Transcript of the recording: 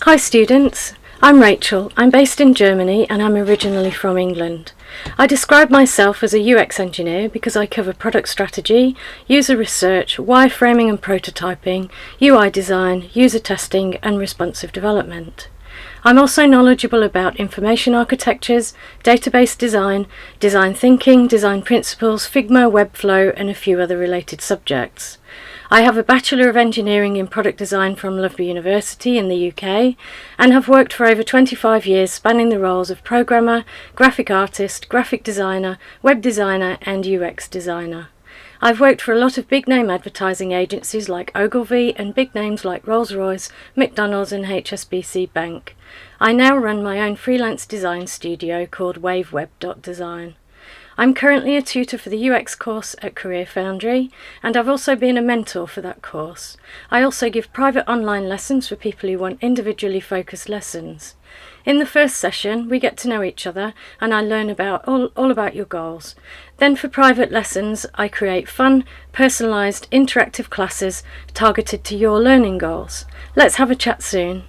Hi students, I'm Rachel. I'm based in Germany and I'm originally from England. I describe myself as a UX engineer because I cover product strategy, user research, wireframing and prototyping, UI design, user testing and responsive development. I'm also knowledgeable about information architectures, database design, design thinking, design principles, Figma, Webflow and a few other related subjects. I have a Bachelor of Engineering in Product Design from Loughborough University in the UK and have worked for over 25 years spanning the roles of programmer, graphic artist, graphic designer, web designer and UX designer. I've worked for a lot of big name advertising agencies like Ogilvy and big names like Rolls-Royce, McDonald's and HSBC Bank. I now run my own freelance design studio called waveweb.design. I'm currently a tutor for the UX course at Foundry, and I've also been a mentor for that course. I also give private online lessons for people who want individually focused lessons. In the first session, we get to know each other and I learn about all about your goals. Then for private lessons, I create fun, personalised, interactive classes targeted to your learning goals. Let's have a chat soon.